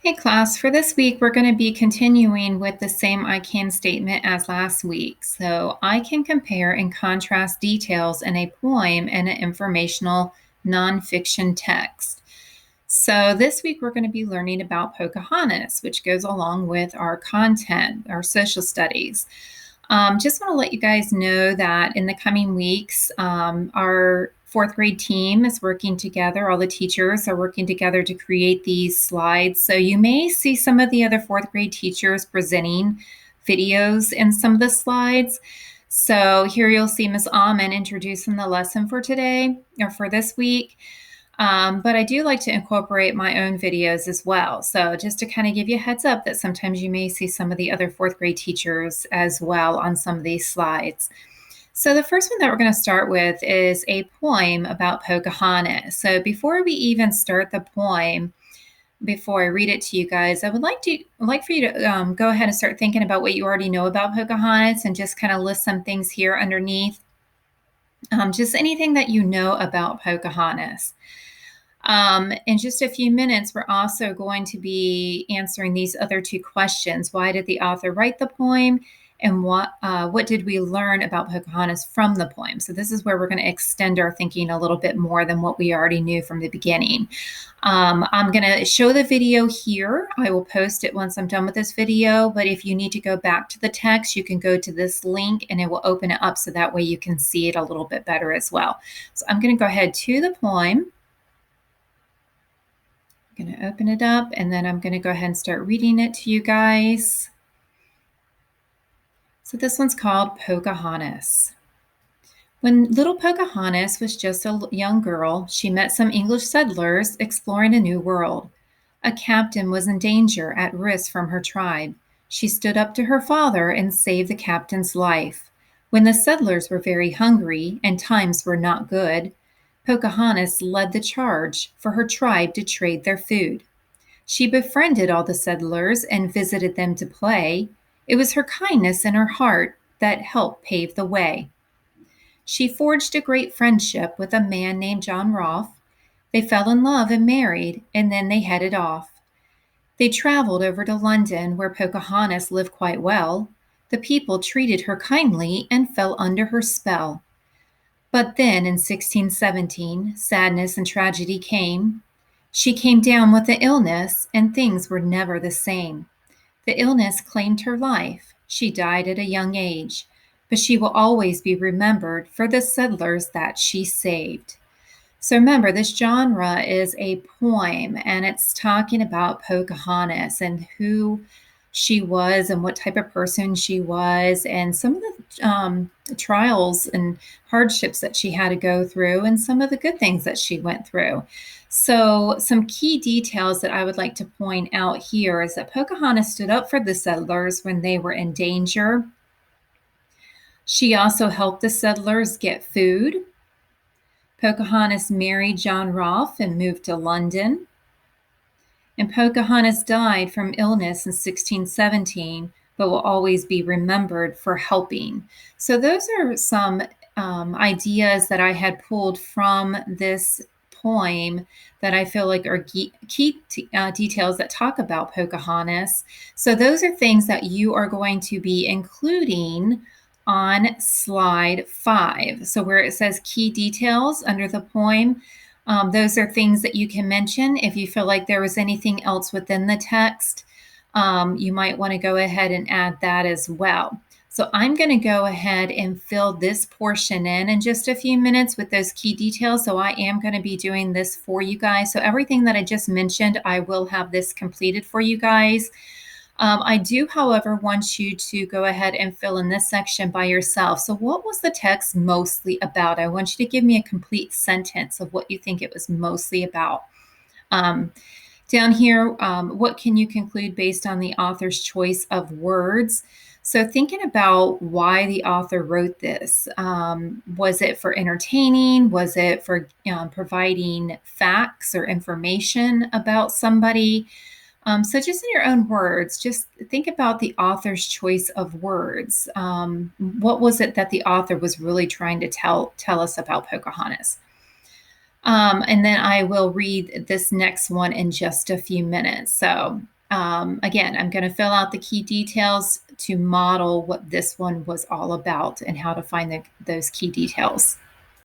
Hey class, for this week, we're going to be continuing with the same I can statement as last week. So I can compare and contrast details in a poem and an informational nonfiction text. So this week, we're going to be learning about Pocahontas, which goes along with our content, our social studies. Just want to let you guys know that in the coming weeks, our fourth grade team is working together. All the teachers are working together to create these slides. So you may see some of the other fourth grade teachers presenting videos in some of the slides. So here you'll see Ms. Almond introducing the lesson for today or for this week. But I do like to incorporate my own videos as well. So just to kind of give you a heads up that sometimes you may see some of the other fourth grade teachers as well on some of these slides. So the first one that we're going to start with is a poem about Pocahontas. So before we even start the poem, before I read it to you guys, I would like for you to go ahead and start thinking about what you already know about Pocahontas and just kind of list some things here underneath. Just anything that you know about Pocahontas. In just a few minutes, we're also going to be answering these other two questions. Why did the author write the poem? And what did we learn about Pocahontas from the poem? So this is where we're going to extend our thinking a little bit more than what we already knew from the beginning. I'm going to show the video here. I will post it once I'm done with this video, but if you need to go back to the text, you can go to this link and it will open it up so that way you can see it a little bit better as well. So I'm going to go ahead to the poem. I'm going to open it up and then I'm going to go ahead and start reading it to you guys. So this one's called Pocahontas. When little Pocahontas was just a young girl, she met some English settlers exploring a new world. A captain was in danger, at risk from her tribe. She stood up to her father and saved the captain's life. When the settlers were very hungry and times were not good, Pocahontas led the charge for her tribe to trade their food. She befriended all the settlers and visited them to play. It was her kindness and her heart that helped pave the way. She forged a great friendship with a man named John Rolfe. They fell in love and married, and then they headed off. They traveled over to London, where Pocahontas lived quite well. The people treated her kindly and fell under her spell. But then in 1617, sadness and tragedy came. She came down with the illness, and things were never the same. The illness claimed her life. She died at a young age, but she will always be remembered for the settlers that she saved. So remember, this genre is a poem, and it's talking about Pocahontas and who she was and what type of person she was and some of the trials and hardships that she had to go through and some of the good things that she went through. So some key details that I would like to point out here is that Pocahontas stood up for the settlers when they were in danger. She also helped the settlers get food. Pocahontas married John Rolfe and moved to London. And Pocahontas died from illness in 1617, but will always be remembered for helping. So those are some ideas that I had pulled from this poem that I feel like are key details that talk about Pocahontas. So those are things that you are going to be including on slide 5. So where it says key details under the poem, those are things that you can mention. If you feel like there was anything else within the text, you might want to go ahead and add that as well. So I'm going to go ahead and fill this portion in just a few minutes with those key details. So I am going to be doing this for you guys. So everything that I just mentioned, I will have this completed for you guys. I do, however, want you to go ahead and fill in this section by yourself. So what was the text mostly about? I want you to give me a complete sentence of what you think it was mostly about. Down here, what can you conclude based on the author's choice of words? So thinking about why the author wrote this, was it for entertaining? Was it for providing facts or information about somebody? So just in your own words, just think about the author's choice of words. What was it that the author was really trying to tell us about Pocahontas? And then I will read this next one in just a few minutes. So, again, I'm going to fill out the key details to model what this one was all about and how to find those key details.